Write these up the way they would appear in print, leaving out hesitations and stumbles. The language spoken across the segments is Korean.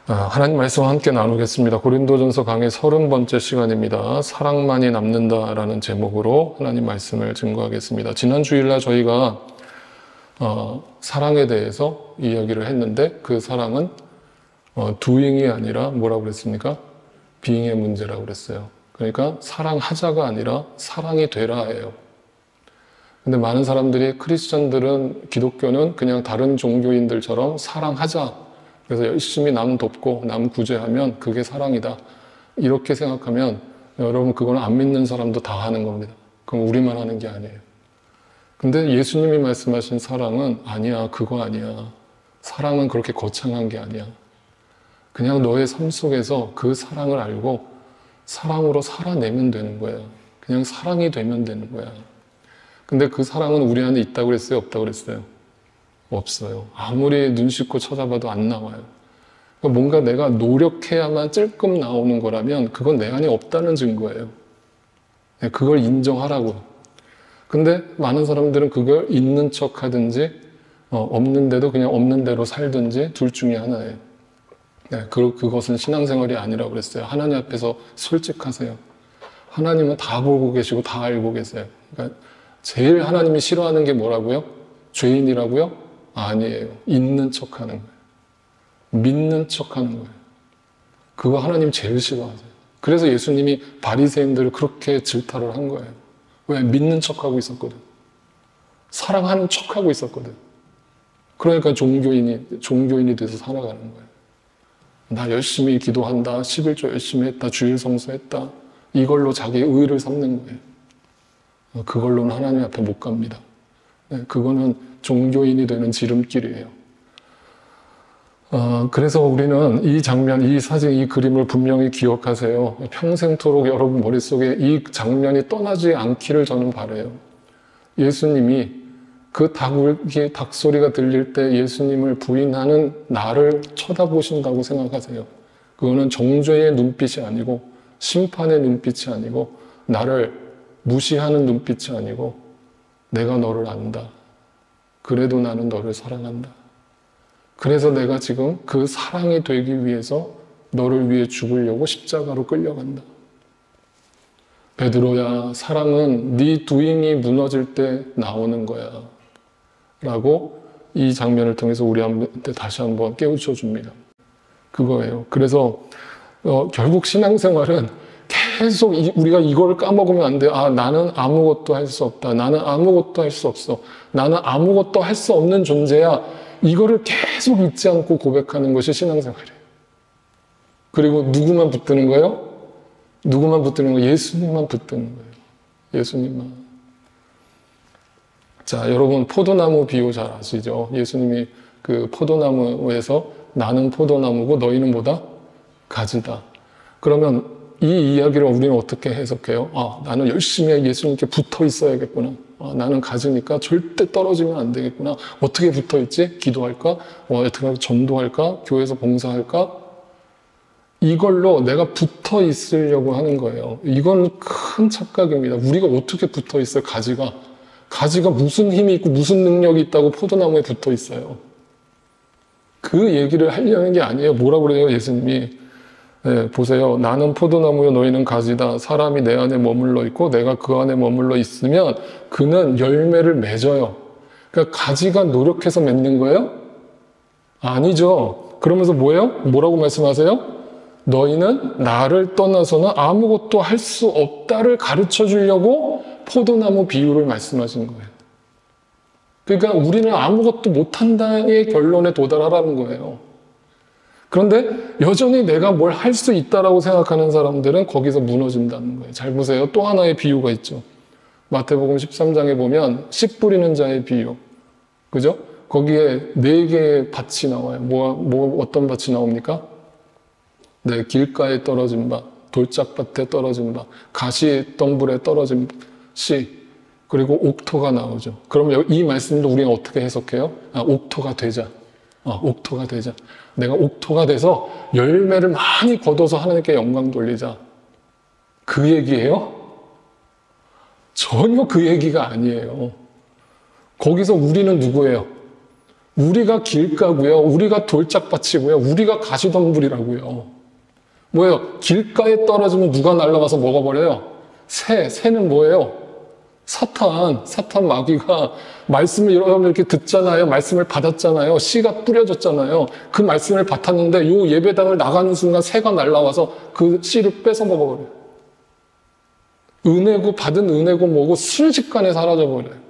하나님 말씀과 함께 나누겠습니다. 고린도전서 강의 30번째 시간입니다. 사랑만이 남는다라는 제목으로 하나님 말씀을 증거하겠습니다. 지난 주일날 저희가 사랑에 대해서 이야기를 했는데 그 사랑은 doing이 아니라 뭐라고 그랬습니까? being의 문제라고 그랬어요. 그러니까 사랑하자가 아니라 사랑이 되라예요. 근데 많은 사람들이 크리스천들은 기독교는 그냥 다른 종교인들처럼 사랑하자, 그래서 열심히 남 돕고 남 구제하면 그게 사랑이다, 이렇게 생각하면 여러분 그거는 안 믿는 사람도 다 하는 겁니다. 그럼 우리만 하는 게 아니에요. 근데 예수님이 말씀하신 사랑은 아니야, 그거 아니야. 사랑은 그렇게 거창한 게 아니야. 그냥 너의 삶 속에서 그 사랑을 알고 사랑으로 살아내면 되는 거예요. 그냥 사랑이 되면 되는 거야. 근데 그 사랑은 우리 안에 있다고 그랬어요? 없다고 그랬어요? 없어요. 아무리 눈 씻고 찾아봐도 안 나와요. 그러니까 뭔가 내가 노력해야만 찔끔 나오는 거라면 그건 내 안에 없다는 증거예요. 그걸 인정하라고. 근데 많은 사람들은 그걸 있는 척 하든지 없는데도 그냥 없는 대로 살든지 둘 중에 하나예요. 그것은 신앙생활이 아니라고 그랬어요. 하나님 앞에서 솔직하세요. 하나님은 다 보고 계시고 다 알고 계세요. 그러니까 제일 하나님이 싫어하는 게 뭐라고요? 죄인이라고요? 아니에요. 있는 척 하는 거예요. 믿는 척 하는 거예요. 그거 하나님 제일 싫어하세요. 그래서 예수님이 바리새인들을 그렇게 질타를 한 거예요. 왜? 믿는 척하고 있었거든. 사랑하는 척하고 있었거든. 그러니까 종교인이 돼서 살아가는 거예요. 나 열심히 기도한다, 11조 열심히 했다, 주일 성수했다, 이걸로 자기의 의의를 삼는 거예요. 그걸로는 하나님 앞에 못 갑니다. 그거는 종교인이 되는 지름길이에요. 그래서 우리는 이 장면, 이 사진, 이 그림을 분명히 기억하세요. 평생토록 여러분 머릿속에 이 장면이 떠나지 않기를 저는 바라요. 예수님이 그 닭소리가 들릴 때 예수님을 부인하는 나를 쳐다보신다고 생각하세요. 그거는 정죄의 눈빛이 아니고 심판의 눈빛이 아니고 나를 무시하는 눈빛이 아니고 내가 너를 안다. 그래도 나는 너를 사랑한다. 그래서 내가 지금 그 사랑이 되기 위해서 너를 위해 죽으려고 십자가로 끌려간다. 베드로야, 사랑은 네 doing이 무너질 때 나오는 거야. 라고 이 장면을 통해서 우리한테 다시 한번 깨우쳐 줍니다. 그거예요. 그래서 결국 신앙생활은 계속 우리가 이걸 까먹으면 안 돼요. 나는 아무것도 할 수 없다. 나는 아무것도 할 수 없어. 나는 아무것도 할 수 없는 존재야. 이거를 계속 잊지 않고 고백하는 것이 신앙생활이에요. 그리고 누구만 붙드는 거예요? 누구만 붙드는 거예요? 예수님만 붙드는 거예요. 예수님만. 자, 여러분 포도나무 비유 잘 아시죠? 예수님이 그 포도나무에서 나는 포도나무고 너희는 뭐다? 가지다. 그러면 이 이야기를 우리는 어떻게 해석해요? 나는 열심히 예수님께 붙어 있어야겠구나. 나는 가지니까 절대 떨어지면 안 되겠구나. 어떻게 붙어 있지? 기도할까? 어떻게 전도할까? 교회에서 봉사할까? 이걸로 내가 붙어 있으려고 하는 거예요. 이건 큰 착각입니다. 우리가 어떻게 붙어 있어요? 가지가 무슨 힘이 있고 무슨 능력이 있다고 포도나무에 붙어 있어요. 그 얘기를 하려는 게 아니에요. 뭐라고 그래요? 예수님이. 보세요. 나는 포도나무요 너희는 가지다. 사람이 내 안에 머물러 있고 내가 그 안에 머물러 있으면 그는 열매를 맺어요. 그러니까 가지가 노력해서 맺는 거예요? 아니죠. 그러면서 뭐예요? 뭐라고 말씀하세요? 너희는 나를 떠나서는 아무것도 할 수 없다를 가르쳐 주려고 포도나무 비유를 말씀하신 거예요. 그러니까 우리는 아무것도 못한다의 결론에 도달하라는 거예요. 그런데 여전히 내가 뭘 할 수 있다라고 생각하는 사람들은 거기서 무너진다는 거예요. 잘 보세요. 또 하나의 비유가 있죠. 마태복음 13장에 보면 씨 뿌리는 자의 비유. 그죠? 거기에 4개의 밭이 나와요. 어떤 밭이 나옵니까? 길가에 떨어진 밭, 돌짝밭에 떨어진 밭, 가시덤불에 떨어진 씨, 그리고 옥토가 나오죠. 그럼 이 말씀도 우리는 어떻게 해석해요? 옥토가 되자. 옥토가 되자. 내가 옥토가 돼서 열매를 많이 거둬서 하나님께 영광 돌리자. 그 얘기예요? 전혀 그 얘기가 아니에요. 거기서 우리는 누구예요? 우리가 길가고요. 우리가 돌짝밭이고요. 우리가 가시덤불이라고요. 뭐예요? 길가에 떨어지면 누가 날아가서 먹어버려요? 새는 뭐예요? 사탄 마귀가 말씀을 여러분 이렇게 듣잖아요. 말씀을 받았잖아요. 씨가 뿌려졌잖아요. 그 말씀을 받았는데 요 예배당을 나가는 순간 새가 날아와서 그 씨를 뺏어 먹어버려요. 은혜고 받은 은혜고 뭐고 순식간에 사라져버려요.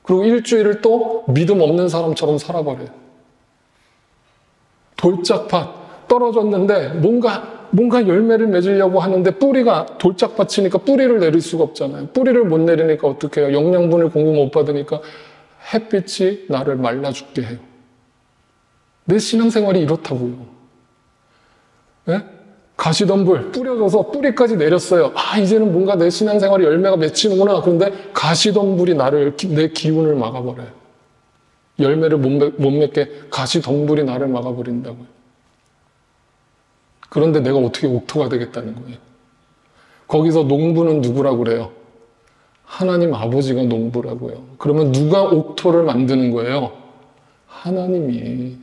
그리고 일주일을 또 믿음 없는 사람처럼 살아버려요. 돌짝밭 떨어졌는데 뭔가 열매를 맺으려고 하는데 뿌리가 돌짝밭이니까 뿌리를 내릴 수가 없잖아요. 뿌리를 못 내리니까 어떻게 해요? 영양분을 공급 못 받으니까 햇빛이 나를 말라 죽게 해요. 내 신앙생활이 이렇다고요. 네? 가시덤불 뿌려져서 뿌리까지 내렸어요. 이제는 뭔가 내 신앙생활이 열매가 맺히는구나. 그런데 가시덤불이 내 기운을 막아버려요. 열매를 못 맺게 가시덤불이 나를 막아버린다고요. 그런데 내가 어떻게 옥토가 되겠다는 거예요. 거기서 농부는 누구라고 그래요? 하나님 아버지가 농부라고요. 그러면 누가 옥토를 만드는 거예요? 하나님이.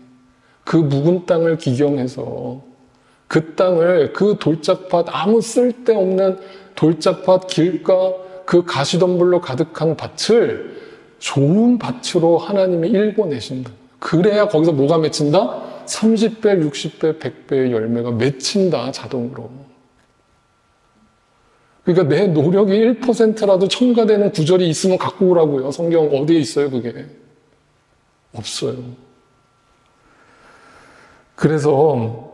그 묵은 땅을 기경해서 그 땅을, 그 돌짝밭, 아무 쓸데없는 돌짝밭, 길가, 그 가시덤불로 가득한 밭을 좋은 밭으로 하나님이 일궈내신다. 그래야 거기서 뭐가 맺힌다? 30배, 60배, 100배의 열매가 맺힌다, 자동으로. 그러니까 내 노력이 1%라도 첨가되는 구절이 있으면 갖고 오라고요. 성경 어디에 있어요, 그게? 없어요. 그래서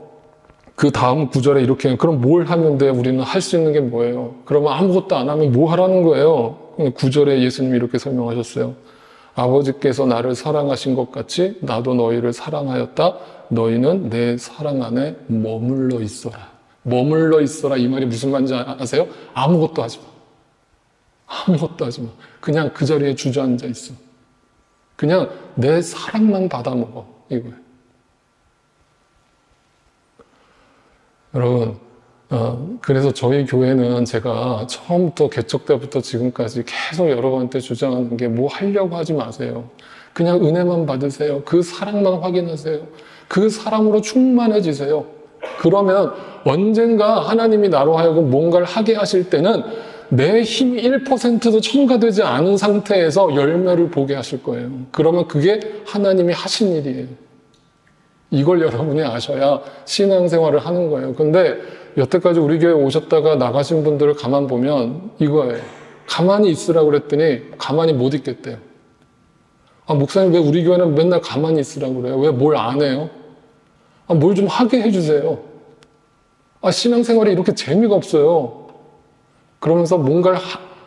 그 다음 구절에 이렇게, 그럼 뭘 하면 돼? 우리는 할 수 있는 게 뭐예요? 그러면 아무것도 안 하면 뭐 하라는 거예요? 9절에 예수님이 이렇게 설명하셨어요. 아버지께서 나를 사랑하신 것 같이 나도 너희를 사랑하였다. 너희는 내 사랑 안에 머물러 있어라. 머물러 있어라. 이 말이 무슨 말인지 아세요? 아무것도 하지 마. 아무것도 하지 마. 그냥 그 자리에 주저앉아 있어. 그냥 내 사랑만 받아 먹어. 이거예요. 여러분, 그래서 저희 교회는 제가 처음부터 개척 때부터 지금까지 계속 여러분한테 주장하는 게 뭐 하려고 하지 마세요. 그냥 은혜만 받으세요. 그 사랑만 확인하세요. 그 사랑으로 충만해지세요. 그러면 언젠가 하나님이 나로 하여금 뭔가를 하게 하실 때는 내 힘이 1%도 첨가되지 않은 상태에서 열매를 보게 하실 거예요. 그러면 그게 하나님이 하신 일이에요. 이걸 여러분이 아셔야 신앙생활을 하는 거예요. 근데 여태까지 우리 교회 오셨다가 나가신 분들을 가만 보면 이거예요. 가만히 있으라고 그랬더니 가만히 못 있겠대요. 목사님 왜 우리 교회는 맨날 가만히 있으라고 그래요? 왜 뭘 안 해요? 뭘 좀 하게 해주세요. 신앙생활이 이렇게 재미가 없어요. 그러면서 뭔가를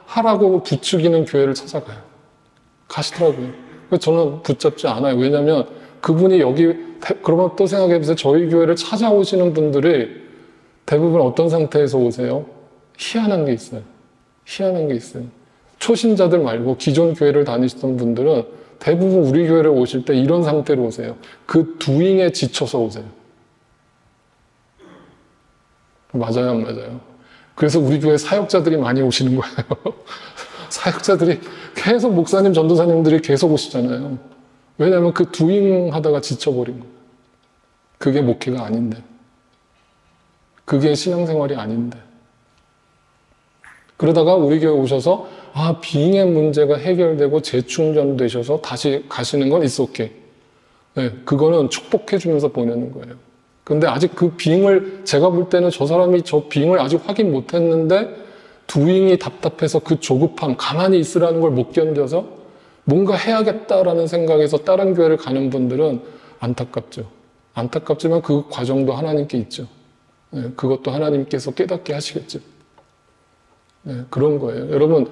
하라고 부추기는 교회를 찾아가요. 가시더라고요. 그래서 저는 붙잡지 않아요. 왜냐하면 그분이 여기, 그러면 또 생각해보세요. 저희 교회를 찾아오시는 분들이 대부분 어떤 상태에서 오세요? 희한한 게 있어요. 희한한 게 있어요. 초신자들 말고 기존 교회를 다니시던 분들은 대부분 우리 교회를 오실 때 이런 상태로 오세요. 그 두잉에 지쳐서 오세요. 맞아요, 안 맞아요? 그래서 우리 교회 사역자들이 많이 오시는 거예요. 사역자들이 계속 목사님, 전도사님들이 계속 오시잖아요. 왜냐하면 그 두잉 하다가 지쳐버린 거예요. 그게 목회가 아닌데. 그게 신앙생활이 아닌데. 그러다가 우리 교회 오셔서 빙의 문제가 해결되고 재충전되셔서 다시 가시는 건 it's okay. 네, 그거는 축복해주면서 보내는 거예요. 근데 아직 그 빙을, 제가 볼 때는 저 사람이 저 빙을 아직 확인 못했는데 두잉이 답답해서 그 조급함, 가만히 있으라는 걸 못 견뎌서 뭔가 해야겠다라는 생각에서 다른 교회를 가는 분들은 안타깝죠. 안타깝지만 그 과정도 하나님께 있죠. 네, 그것도 하나님께서 깨닫게 하시겠죠. 네, 그런 거예요. 여러분,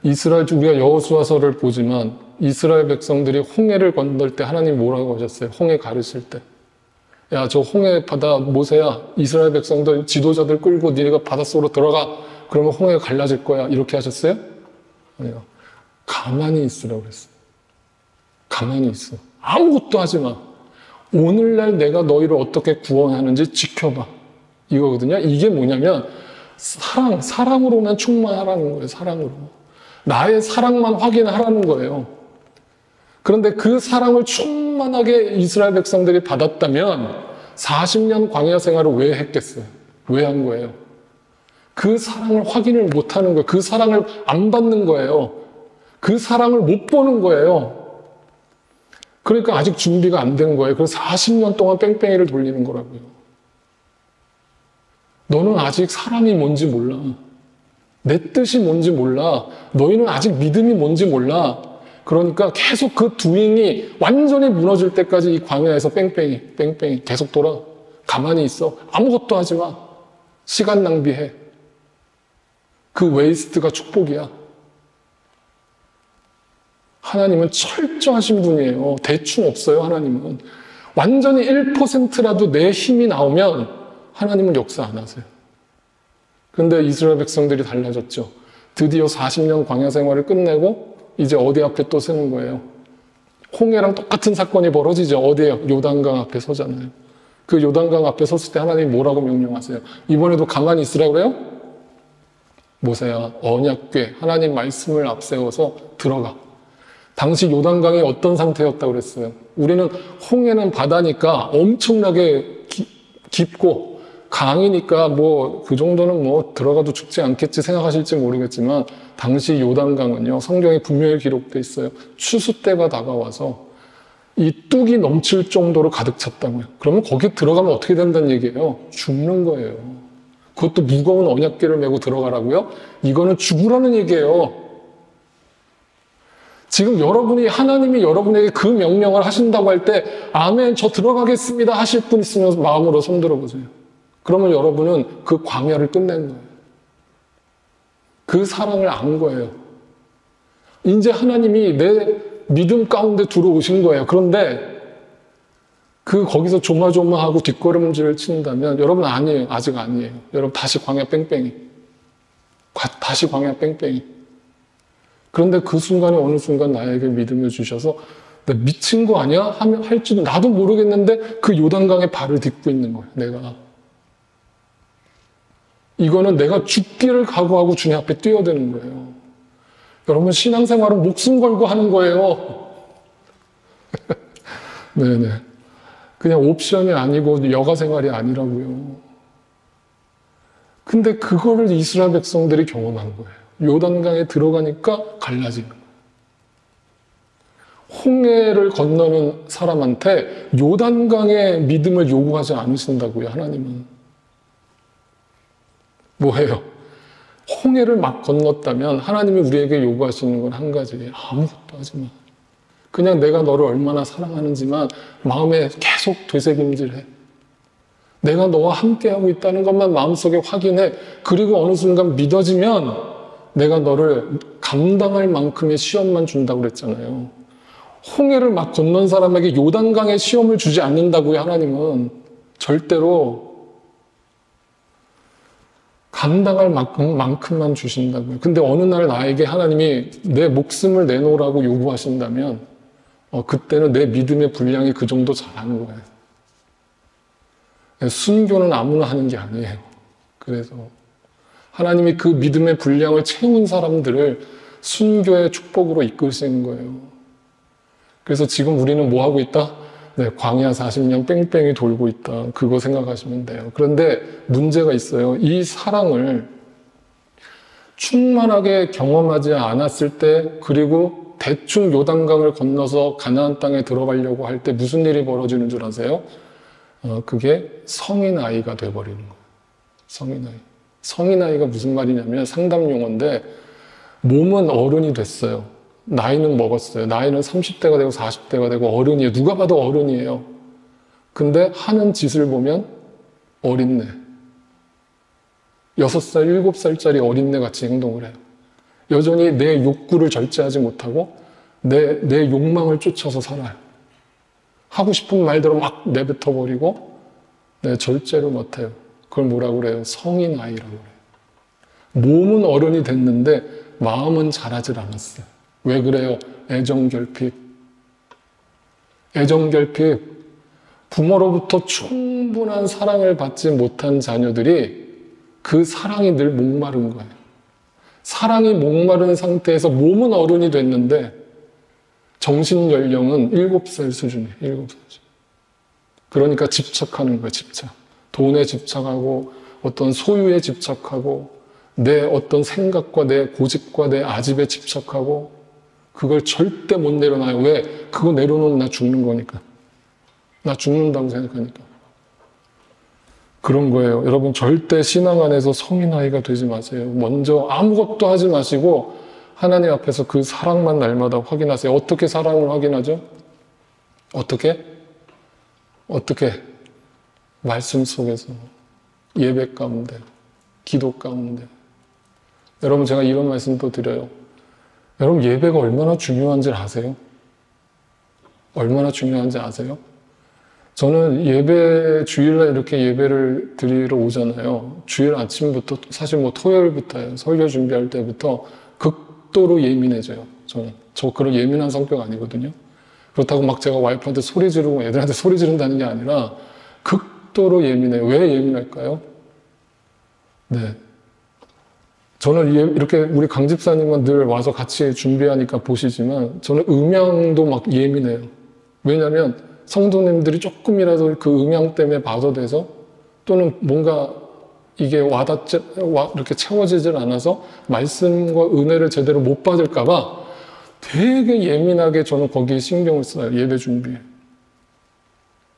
우리가 여호수아서를 보지만 이스라엘 백성들이 홍해를 건널 때 하나님 뭐라고 하셨어요? 홍해 가르실 때. 야, 저 홍해 바다 모세야, 이스라엘 백성들 지도자들 끌고 니네가 바닷속으로 들어가. 그러면 홍해가 갈라질 거야. 이렇게 하셨어요? 아니요. 가만히 있으라고 그랬어요. 가만히 있어. 아무것도 하지 마. 오늘날 내가 너희를 어떻게 구원하는지 지켜봐. 이거거든요. 이게 뭐냐면 사랑으로만 충만하라는 거예요. 사랑으로. 나의 사랑만 확인하라는 거예요. 그런데 그 사랑을 충만히 충만하게 이스라엘 백성들이 받았다면 40년 광야 생활을 왜 했겠어요? 왜 한 거예요? 그 사랑을 확인을 못 하는 거예요. 그 사랑을 안 받는 거예요. 그 사랑을 못 보는 거예요. 그러니까 아직 준비가 안 된 거예요. 그래서 40년 동안 뺑뺑이를 돌리는 거라고요. 너는 아직 사랑이 뭔지 몰라. 내 뜻이 뭔지 몰라. 너희는 아직 믿음이 뭔지 몰라. 그러니까 계속 그 두잉이 완전히 무너질 때까지 이 광야에서 뺑뺑이 계속 돌아. 가만히 있어. 아무것도 하지 마. 시간 낭비해. 그 웨이스트가 축복이야. 하나님은 철저하신 분이에요. 대충 없어요, 하나님은. 완전히 1%라도 내 힘이 나오면 하나님은 역사 안 하세요. 그런데 이스라엘 백성들이 달라졌죠. 드디어 40년 광야 생활을 끝내고 이제 어디 앞에 또 서는 거예요. 홍해랑 똑같은 사건이 벌어지죠. 어디에요? 요단강 앞에 서잖아요. 그 요단강 앞에 섰을 때 하나님이 뭐라고 명령하세요? 이번에도 가만히 있으라고 그래요? 모세야, 언약궤, 하나님 말씀을 앞세워서 들어가. 당시 요단강이 어떤 상태였다고 그랬어요? 우리는 홍해는 바다니까 엄청나게 깊고 강이니까 뭐 그 정도는 뭐 들어가도 죽지 않겠지 생각하실지 모르겠지만 당시 요단강은요, 성경에 분명히 기록돼 있어요. 추수 때가 다가와서 이 뚝이 넘칠 정도로 가득 찼다고요. 그러면 거기 들어가면 어떻게 된다는 얘기예요? 죽는 거예요. 그것도 무거운 언약궤를 메고 들어가라고요? 이거는 죽으라는 얘기예요. 지금 여러분이 하나님이 여러분에게 그 명령을 하신다고 할 때 아멘, 저 들어가겠습니다 하실 분 있으면 마음으로 손 들어보세요. 그러면 여러분은 그 광야를 끝낸 거예요. 그 사랑을 안 거예요. 이제 하나님이 내 믿음 가운데 들어오신 거예요. 그런데 거기서 조마조마하고 뒷걸음질을 친다면 여러분 아니에요. 아직 아니에요. 여러분 다시 광야 뺑뺑이. 다시 광야 뺑뺑이. 그런데 그 순간에 어느 순간 나에게 믿음을 주셔서 나 미친 거 아니야? 할지도 나도 모르겠는데 그 요단강에 발을 딛고 있는 거예요. 내가. 이거는 내가 죽기를 각오하고 주님 앞에 뛰어드는 거예요. 여러분 신앙생활은 목숨 걸고 하는 거예요. 네네. 그냥 옵션이 아니고 여가 생활이 아니라고요. 근데 그거를 이스라엘 백성들이 경험한 거예요. 요단강에 들어가니까 갈라지는 거예요. 홍해를 건너는 사람한테 요단강의 믿음을 요구하지 않으신다고요, 하나님은. 뭐예요? 홍해를 막 건넜다면 하나님이 우리에게 요구하시는 건 한 가지예요. 아무것도 하지 마. 그냥 내가 너를 얼마나 사랑하는지만 마음에 계속 되새김질해. 내가 너와 함께하고 있다는 것만 마음속에 확인해. 그리고 어느 순간 믿어지면 내가 너를 감당할 만큼의 시험만 준다고 그랬잖아요. 홍해를 막 건넌 사람에게 요단강의 시험을 주지 않는다고요, 하나님은. 절대로. 감당할 만큼만 주신다고요. 근데 어느 날 나에게 하나님이 내 목숨을 내놓으라고 요구하신다면 그때는 내 믿음의 분량이 그 정도 잘하는 거예요. 순교는 아무나 하는 게 아니에요. 그래서 하나님이 그 믿음의 분량을 채운 사람들을 순교의 축복으로 이끄시는 거예요. 그래서 지금 우리는 뭐 하고 있다? 네, 광야 40년 뺑뺑이 돌고 있다. 그거 생각하시면 돼요. 그런데 문제가 있어요. 이 사랑을 충만하게 경험하지 않았을 때, 그리고 대충 요단강을 건너서 가나안 땅에 들어가려고 할 때 무슨 일이 벌어지는 줄 아세요? 그게 성인 아이가 돼버리는 거예요. 성인 아이. 성인 아이가 무슨 말이냐면 상담 용어인데 몸은 어른이 됐어요. 나이는 먹었어요. 나이는 30대가 되고 40대가 되고 어른이에요. 누가 봐도 어른이에요. 근데 하는 짓을 보면 어린애. 6살, 7살짜리 어린애 같이 행동을 해요. 여전히 내 욕구를 절제하지 못하고 내 욕망을 쫓아서 살아요. 하고 싶은 말대로 막 내뱉어버리고 절제를 못해요. 그걸 뭐라고 그래요? 성인 아이라고 그래요. 몸은 어른이 됐는데 마음은 자라질 않았어요. 왜 그래요? 애정결핍. 애정결핍. 부모로부터 충분한 사랑을 받지 못한 자녀들이 그 사랑이 늘 목마른 거예요. 사랑이 목마른 상태에서 몸은 어른이 됐는데 정신 연령은 7살 수준이에요. 7살 수준. 그러니까 집착하는 거예요. 집착. 돈에 집착하고 어떤 소유에 집착하고 내 어떤 생각과 내 고집과 내 아집에 집착하고 그걸 절대 못 내려놔요. 왜? 그거 내려놓으면 나 죽는 거니까. 나 죽는다고 생각하니까. 그런 거예요. 여러분 절대 신앙 안에서 성인 아이가 되지 마세요. 먼저 아무것도 하지 마시고 하나님 앞에서 그 사랑만 날마다 확인하세요. 어떻게 사랑을 확인하죠? 어떻게? 말씀 속에서, 예배 가운데, 기도 가운데. 여러분 제가 이런 말씀도 드려요. 여러분 예배가 얼마나 중요한지 아세요? 얼마나 중요한지 아세요? 저는 예배, 주일날 이렇게 예배를 드리러 오잖아요. 주일 아침부터, 사실 뭐 토요일부터요. 설교 준비할 때부터 극도로 예민해져요. 저는. 저 그런 예민한 성격 아니거든요. 그렇다고 막 제가 와이프한테 소리 지르고 애들한테 소리 지른다는 게 아니라 극도로 예민해요. 왜 예민할까요? 네. 저는 이렇게 우리 강 집사님은 늘 와서 같이 준비하니까 보시지만 저는 음향도 막 예민해요. 왜냐하면 성도님들이 조금이라도 그 음향 때문에 받아돼서 또는 뭔가 이게 이렇게 채워지질 않아서 말씀과 은혜를 제대로 못 받을까봐 되게 예민하게 저는 거기에 신경을 써요. 예배 준비에.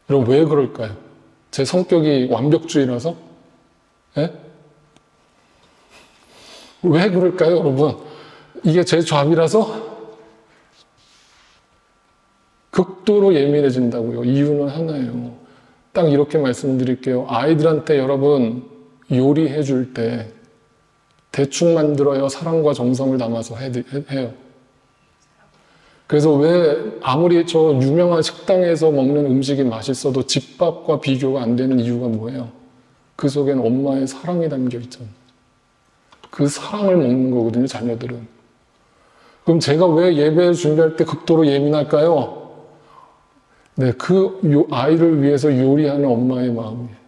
여러분 왜 그럴까요? 제 성격이 완벽주의라서? 예? 왜 그럴까요, 여러분? 이게 제 잡이라서? 극도로 예민해진다고요. 이유는 하나예요. 딱 이렇게 말씀드릴게요. 아이들한테 여러분 요리해 줄 때 대충 만들어요? 사랑과 정성을 담아서 해요? 그래서 왜 아무리 저 유명한 식당에서 먹는 음식이 맛있어도 집밥과 비교가 안 되는 이유가 뭐예요? 그 속엔 엄마의 사랑이 담겨 있잖아요. 그 사랑을 먹는 거거든요, 자녀들은. 그럼 제가 왜 예배 준비할 때 극도로 예민할까요? 네, 그 아이를 위해서 요리하는 엄마의 마음이에요.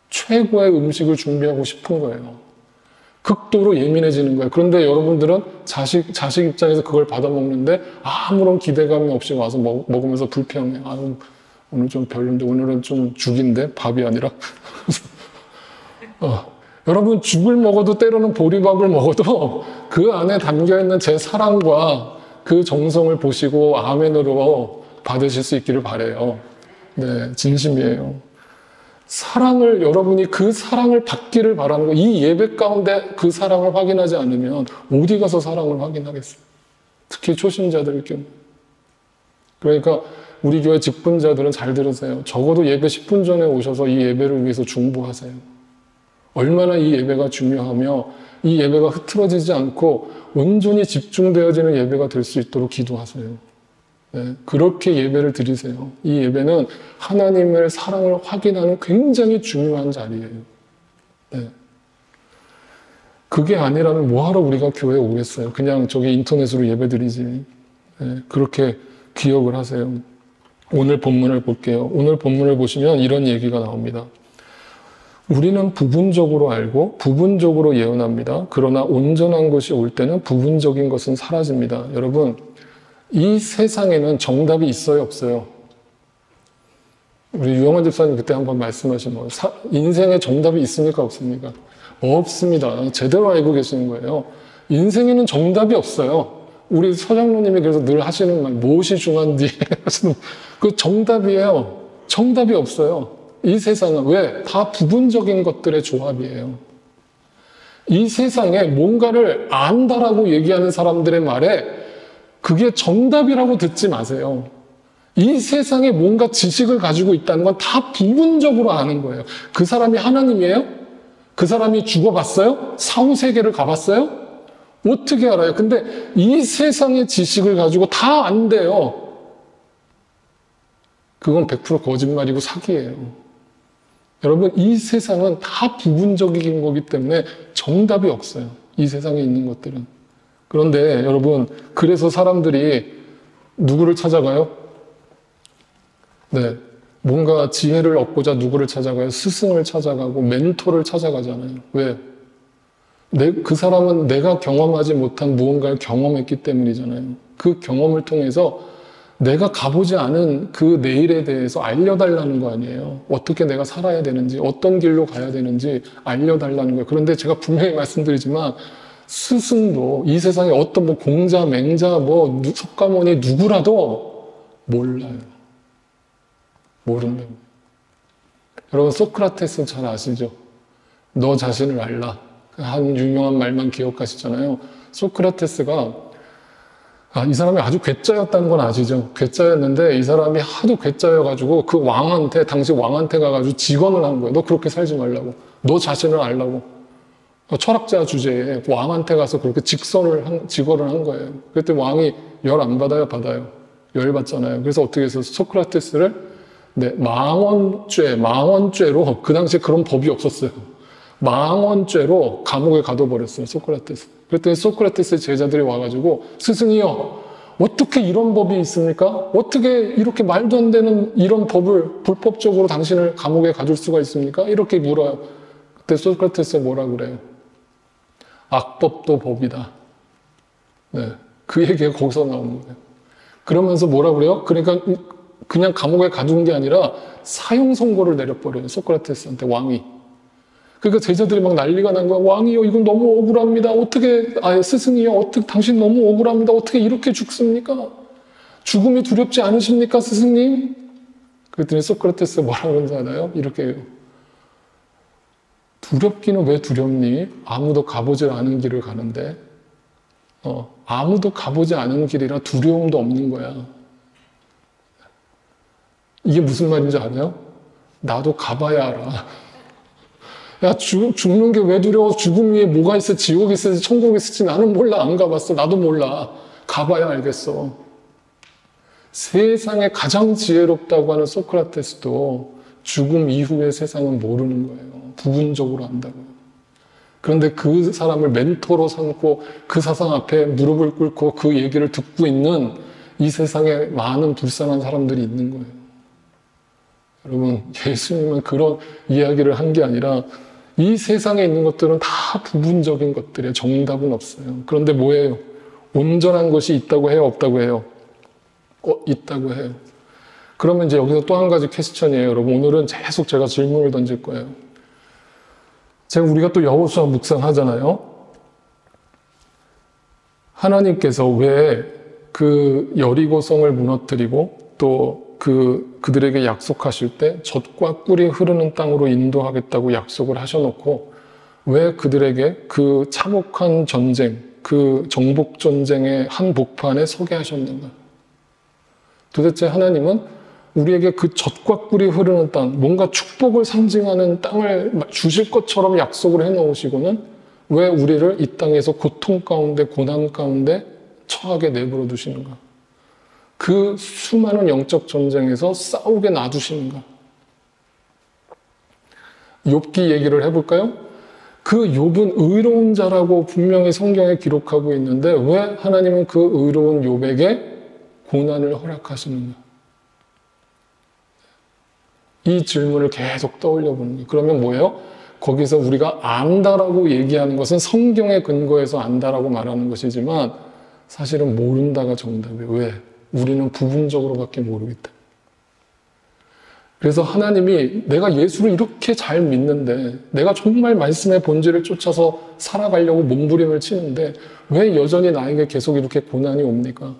최고의 음식을 준비하고 싶은 거예요. 극도로 예민해지는 거예요. 그런데 여러분들은 자식 입장에서 그걸 받아먹는데 아무런 기대감이 없이 와서 먹으면서 불평해. 아유, 오늘 좀 별론데, 오늘은 좀 죽인데, 밥이 아니라. 여러분, 죽을 먹어도 때로는 보리밥을 먹어도 그 안에 담겨있는 제 사랑과 그 정성을 보시고 아멘으로 받으실 수 있기를 바라요. 네, 진심이에요. 사랑을, 여러분이 그 사랑을 받기를 바라는 거. 이 예배 가운데 그 사랑을 확인하지 않으면 어디 가서 사랑을 확인하겠어요? 특히 초신자들 경우. 그러니까 우리 교회 직분자들은 잘 들으세요. 적어도 예배 10분 전에 오셔서 이 예배를 위해서 중보하세요. 얼마나 이 예배가 중요하며 이 예배가 흐트러지지 않고 온전히 집중되어지는 예배가 될 수 있도록 기도하세요. 네, 그렇게 예배를 드리세요. 이 예배는 하나님의 사랑을 확인하는 굉장히 중요한 자리예요. 네. 그게 아니라면 뭐하러 우리가 교회에 오겠어요? 그냥 저기 인터넷으로 예배 드리지. 네, 그렇게 기억을 하세요. 오늘 본문을 볼게요. 오늘 본문을 보시면 이런 얘기가 나옵니다. 우리는 부분적으로 알고 부분적으로 예언합니다. 그러나 온전한 것이 올 때는 부분적인 것은 사라집니다. 여러분, 이 세상에는 정답이 있어요, 없어요? 우리 유영원 집사님 그때 한번 말씀하신 거, 인생에 정답이 있습니까, 없습니까? 없습니다. 제대로 알고 계시는 거예요. 인생에는 정답이 없어요. 우리 서장로님이 그래서 늘 하시는 말, 무엇이 중요한지 하시는 그 정답이에요. 정답이 없어요. 이 세상은 왜? 다 부분적인 것들의 조합이에요. 이 세상에 뭔가를 안다라고 얘기하는 사람들의 말에 그게 정답이라고 듣지 마세요. 이 세상에 뭔가 지식을 가지고 있다는 건 다 부분적으로 아는 거예요. 그 사람이 하나님이에요? 그 사람이 죽어봤어요? 사후세계를 가봤어요? 어떻게 알아요? 근데 이 세상의 지식을 가지고 다 안 돼요. 그건 100% 거짓말이고 사기예요. 여러분, 이 세상은 다 부분적인 거기 때문에 정답이 없어요. 이 세상에 있는 것들은. 그런데 여러분, 그래서 사람들이 누구를 찾아가요? 네, 뭔가 지혜를 얻고자 누구를 찾아가요? 스승을 찾아가고 멘토를 찾아가잖아요. 왜? 그 사람은 내가 경험하지 못한 무언가를 경험했기 때문이잖아요. 그 경험을 통해서 내가 가보지 않은 그 내일에 대해서 알려달라는 거 아니에요. 어떻게 내가 살아야 되는지, 어떤 길로 가야 되는지 알려달라는 거예요. 그런데 제가 분명히 말씀드리지만 스승도 이 세상에 어떤 뭐 공자, 맹자, 뭐 석가모니 누구라도 몰라요. 모른다고. 여러분 소크라테스 잘 아시죠? 너 자신을 알라. 한 유명한 말만 기억하시잖아요. 소크라테스가 이 사람이 아주 괴짜였다는 건 아시죠? 괴짜였는데 이 사람이 하도 괴짜여가지고 그 왕한테, 당시 왕한테 가가지고 직언을 한 거예요. 너 그렇게 살지 말라고. 너 자신을 알라고. 철학자 주제에 왕한테 가서 그렇게 직언을 한 거예요. 그랬더니 왕이 열 안 받아요? 받아요. 열 받잖아요. 그래서 어떻게 해서 소크라테스를 망언죄로 그 당시에 그런 법이 없었어요. 망언죄로 감옥에 가둬버렸어요. 소크라테스. 그랬더니 소크라테스의 제자들이 와가지고 스승이요, 어떻게 이런 법이 있습니까? 어떻게 이렇게 말도 안 되는 이런 법을 불법적으로 당신을 감옥에 가둘 수가 있습니까? 이렇게 물어요. 그때 소크라테스가 뭐라 그래요? 악법도 법이다. 네, 그 얘기가 거기서 나오는 거예요. 그러면서 뭐라 그래요? 그러니까 그냥 감옥에 가둔 게 아니라 사형 선고를 내려버려요. 소크라테스한테 왕이. 그러니까 제자들이 막 난리가 난 거야. 왕이요, 이건 너무 억울합니다. 어떻게, 스승이요, 어떻게, 당신 너무 억울합니다. 어떻게 이렇게 죽습니까? 죽음이 두렵지 않으십니까, 스승님? 그랬더니 소크라테스가 뭐라 그런지 알아요? 이렇게 해요. 두렵기는 왜 두렵니? 아무도 가보지 않은 길을 가는데, 아무도 가보지 않은 길이라 두려움도 없는 거야. 이게 무슨 말인지 알아요? 나도 가봐야 알아. 야, 죽는 게 왜 두려워? 죽음 위에 뭐가 있어? 지옥이 있을지 천국이 있을지 나는 몰라. 안 가봤어. 나도 몰라. 가봐야 알겠어. 세상에 가장 지혜롭다고 하는 소크라테스도 죽음 이후의 세상은 모르는 거예요. 부분적으로 안다고요. 그런데 그 사람을 멘토로 삼고 그 사상 앞에 무릎을 꿇고 그 얘기를 듣고 있는 이 세상에 많은 불쌍한 사람들이 있는 거예요. 여러분, 예수님은 그런 이야기를 한 게 아니라 이 세상에 있는 것들은 다 부분적인 것들이에요. 정답은 없어요. 그런데 뭐예요? 온전한 것이 있다고 해요? 없다고 해요? 있다고 해요. 그러면 이제 여기서 또 한 가지 퀘스천이에요. 여러분, 오늘은 계속 제가 질문을 던질 거예요. 우리가 또 여호수아 묵상하잖아요. 하나님께서 왜 그 여리고성을 무너뜨리고 또 그들에게 약속하실 때 젖과 꿀이 흐르는 땅으로 인도하겠다고 약속을 하셔놓고 왜 그들에게 그 참혹한 전쟁, 그 정복 전쟁의 한 복판에 서게 하셨는가? 도대체 하나님은 우리에게 그 젖과 꿀이 흐르는 땅, 뭔가 축복을 상징하는 땅을 주실 것처럼 약속을 해놓으시고는 왜 우리를 이 땅에서 고통 가운데, 고난 가운데 처하게 내버려 두시는가? 그 수많은 영적 전쟁에서 싸우게 놔두시는가? 욥기 얘기를 해볼까요? 그 욥은 의로운 자라고 분명히 성경에 기록하고 있는데 왜 하나님은 그 의로운 욥에게 고난을 허락하시는가? 이 질문을 계속 떠올려 보는 거예요. 그러면 뭐예요? 거기서 우리가 안다라고 얘기하는 것은 성경에 근거해서 안다라고 말하는 것이지만 사실은 모른다가 정답이에요. 왜? 우리는 부분적으로밖에 모르기 때문에. 그래서 하나님이 내가 예수를 이렇게 잘 믿는데 내가 정말 말씀의 본질을 쫓아서 살아가려고 몸부림을 치는데 왜 여전히 나에게 계속 이렇게 고난이 옵니까?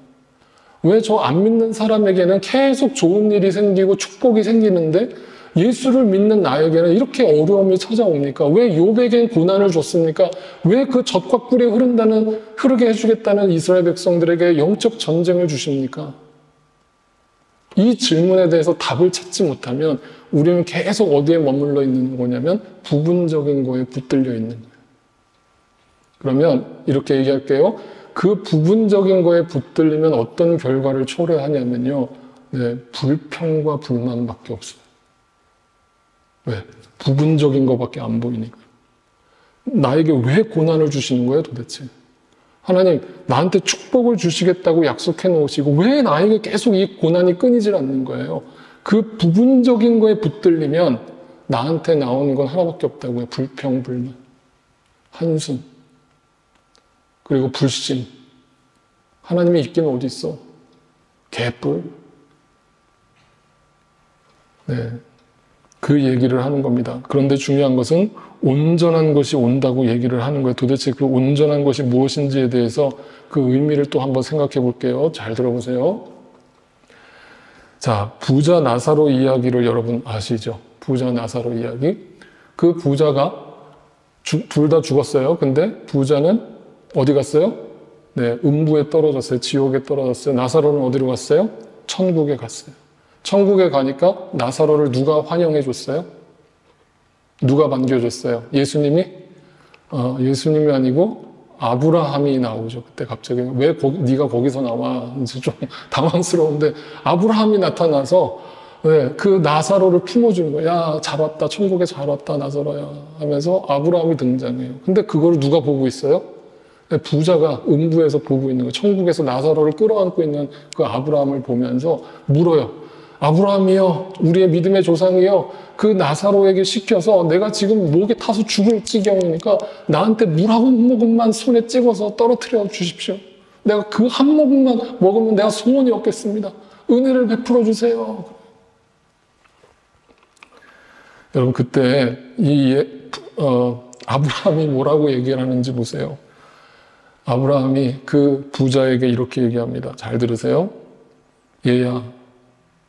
왜 저 안 믿는 사람에게는 계속 좋은 일이 생기고 축복이 생기는데 예수를 믿는 나에게는 이렇게 어려움이 찾아옵니까? 왜 욥에겐 고난을 줬습니까? 왜 그 젖과 꿀이 흐르게 해주겠다는 이스라엘 백성들에게 영적 전쟁을 주십니까? 이 질문에 대해서 답을 찾지 못하면 우리는 계속 어디에 머물러 있는 거냐면 부분적인 거에 붙들려 있는 거예요. 그러면 이렇게 얘기할게요. 그 부분적인 거에 붙들리면 어떤 결과를 초래하냐면요. 불평과 불만밖에 없어요. 왜? 부분적인 것밖에 안 보이니까. 나에게 왜 고난을 주시는 거예요, 도대체? 하나님, 나한테 축복을 주시겠다고 약속해 놓으시고 왜 나에게 계속 이 고난이 끊이질 않는 거예요? 그 부분적인 거에 붙들리면 나한테 나오는 건 하나밖에 없다고요. 불평, 불만, 한숨, 그리고 불신. 하나님이 있기는 어디 있어? 개뿔. 네, 그 얘기를 하는 겁니다. 그런데 중요한 것은 온전한 것이 온다고 얘기를 하는 거예요. 도대체 그 온전한 것이 무엇인지에 대해서 그 의미를 또 한번 생각해 볼게요. 잘 들어보세요. 자, 부자 나사로 이야기를 여러분 아시죠? 부자 나사로 이야기. 그 부자가 둘 다 죽었어요. 근데 부자는 어디 갔어요? 네, 음부에 떨어졌어요. 지옥에 떨어졌어요. 나사로는 어디로 갔어요? 천국에 갔어요. 천국에 가니까 나사로를 누가 환영해 줬어요? 누가 반겨줬어요? 예수님이? 예수님이 아니고 아브라함이 나오죠. 그때 갑자기 왜 네가 거기서 나와? 이제 좀 당황스러운데 아브라함이 나타나서 네, 그 나사로를 품어주는 거야. 야, 잘 왔다. 천국에 잘 왔다. 나사로야. 하면서 아브라함이 등장해요. 근데 그걸 누가 보고 있어요? 네, 부자가 음부에서 보고 있는 거예요. 천국에서 나사로를 끌어안고 있는 그 아브라함을 보면서 물어요. 아브라함이여, 우리의 믿음의 조상이여, 그 나사로에게 시켜서 내가 지금 목에 타서 죽을 지경이니까 나한테 물 한 모금만 손에 찍어서 떨어뜨려 주십시오. 내가 그 한 모금만 먹으면 내가 소원이 없겠습니다. 은혜를 베풀어 주세요. 여러분, 그때 아브라함이 뭐라고 얘기를 하는지 보세요. 아브라함이 그 부자에게 이렇게 얘기합니다. 잘 들으세요. 얘야,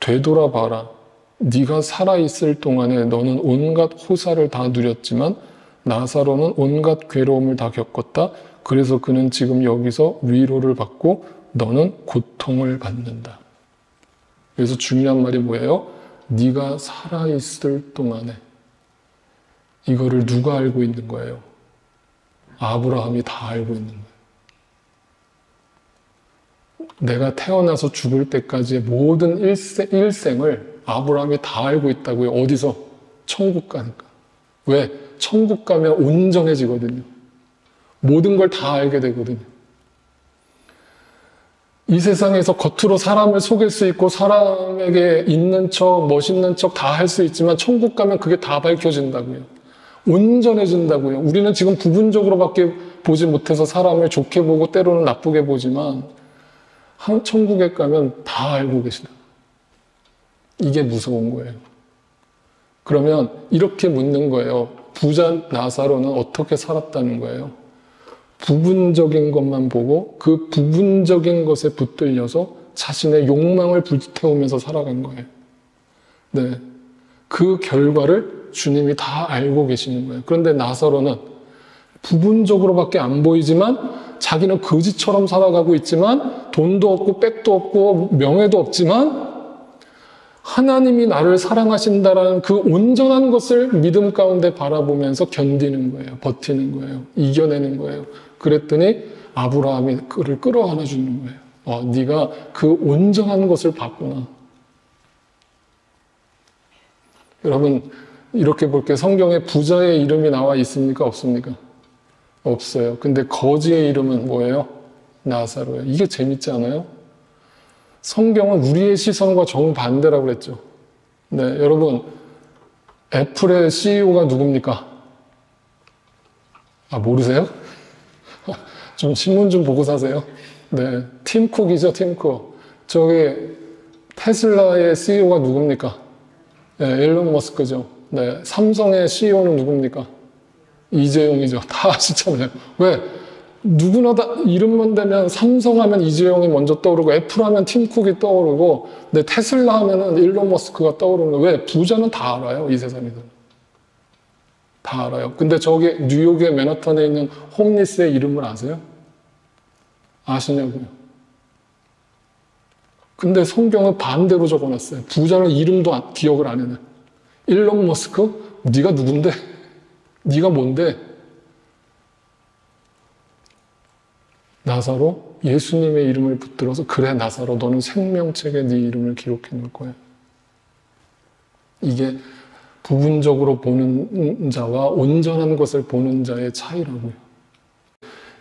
되돌아봐라. 네가 살아있을 동안에 너는 온갖 호사를 다 누렸지만 나사로는 온갖 괴로움을 다 겪었다. 그래서 그는 지금 여기서 위로를 받고 너는 고통을 받는다. 그래서 중요한 말이 뭐예요? 네가 살아있을 동안에. 이거를 누가 알고 있는 거예요? 아브라함이 다 알고 있는 거예요. 내가 태어나서 죽을 때까지의 모든 일생을 아브라함이 다 알고 있다고요. 어디서? 천국 가니까. 왜? 천국 가면 온전해지거든요. 모든 걸 다 알게 되거든요. 이 세상에서 겉으로 사람을 속일 수 있고 사람에게 있는 척, 멋있는 척 다 할 수 있지만 천국 가면 그게 다 밝혀진다고요. 온전해진다고요. 우리는 지금 부분적으로밖에 보지 못해서 사람을 좋게 보고 때로는 나쁘게 보지만 천국에 가면 다 알고 계시다. 이게 무서운 거예요. 그러면 이렇게 묻는 거예요. 부자 나사로는 어떻게 살았다는 거예요? 부분적인 것만 보고 그 부분적인 것에 붙들려서 자신의 욕망을 불태우면서 살아간 거예요. 네, 그 결과를 주님이 다 알고 계시는 거예요. 그런데 나사로는 부분적으로밖에 안 보이지만 자기는 거지처럼 살아가고 있지만 돈도 없고 백도 없고 명예도 없지만 하나님이 나를 사랑하신다라는 그 온전한 것을 믿음 가운데 바라보면서 견디는 거예요. 버티는 거예요. 이겨내는 거예요. 그랬더니 아브라함이 그를 끌어안아 주는 거예요. 네가 그 온전한 것을 봤구나. 여러분, 이렇게 볼게요. 성경에 부자의 이름이 나와 있습니까? 없습니까? 없어요. 근데 거지의 이름은 뭐예요? 나사로예요. 이게 재밌지 않아요? 성경은 우리의 시선과 정반대라고 그랬죠. 네, 여러분, 애플의 CEO가 누굽니까? 모르세요? 좀 신문 좀 보고 사세요. 네, 팀 쿡이죠, 팀 쿡. 저기 테슬라의 CEO가 누굽니까? 네, 일론 머스크죠. 네, 삼성의 CEO는 누굽니까? 이재용이죠. 다 아시잖아요. 왜? 누구나 다 이름만 대면 삼성 하면 이재용이 먼저 떠오르고 애플 하면 팀 쿡이 떠오르고 테슬라 하면은 일론 머스크가 떠오르는 거예요. 왜? 부자는 다 알아요. 이 세상에서는. 다 알아요. 근데 저기 뉴욕의 맨하탄에 있는 홈리스의 이름을 아세요? 아시냐고요? 근데 성경은 반대로 적어놨어요. 부자는 이름도 기억을 안 해요. 일론 머스크? 네가 누군데? 네가 뭔데? 나사로? 예수님의 이름을 붙들어서 그래 나사로 너는 생명책에 네 이름을 기록해 놓을 거야. 이게 부분적으로 보는 자와 온전한 것을 보는 자의 차이라고요.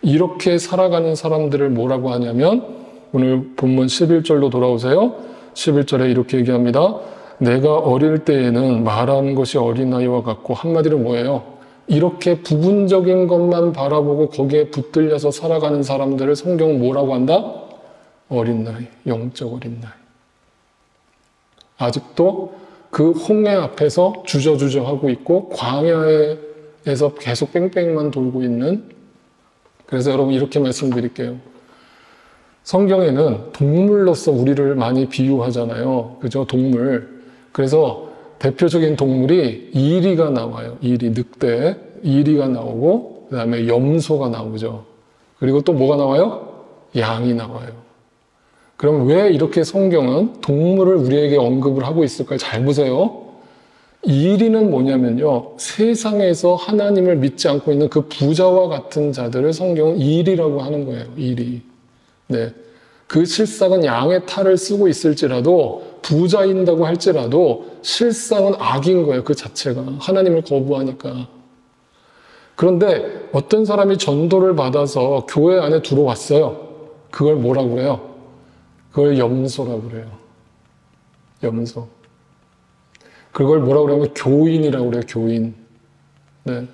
이렇게 살아가는 사람들을 뭐라고 하냐면 오늘 본문 11절로 돌아오세요. 11절에 이렇게 얘기합니다. 내가 어릴 때에는 말하는 것이 어린아이와 같고 한마디로 뭐예요? 이렇게 부분적인 것만 바라보고 거기에 붙들려서 살아가는 사람들을 성경은 뭐라고 한다? 어린 나이, 영적 어린 나이. 아직도 그 홍해 앞에서 주저주저 하고 있고 광야에서 계속 뺑뺑만 돌고 있는. 그래서 여러분 이렇게 말씀드릴게요. 성경에는 동물로서 우리를 많이 비유하잖아요. 그죠? 동물. 그래서 대표적인 동물이 이리가 나와요. 이리, 늑대, 이리가 나오고 그 다음에 염소가 나오죠. 그리고 또 뭐가 나와요? 양이 나와요. 그럼 왜 이렇게 성경은 동물을 우리에게 언급을 하고 있을까요? 잘 보세요. 이리는 뭐냐면요. 세상에서 하나님을 믿지 않고 있는 그 부자와 같은 자들을 성경은 이리라고 하는 거예요. 이리. 네. 그 실상은 양의 탈을 쓰고 있을지라도 부자인다고 할지라도 실상은 악인 거예요. 그 자체가. 하나님을 거부하니까. 그런데 어떤 사람이 전도를 받아서 교회 안에 들어왔어요. 그걸 뭐라고 그래요? 그걸 염소라고 그래요. 염소. 그걸 뭐라고 그러면 교인이라고 그래요. 교인. 네.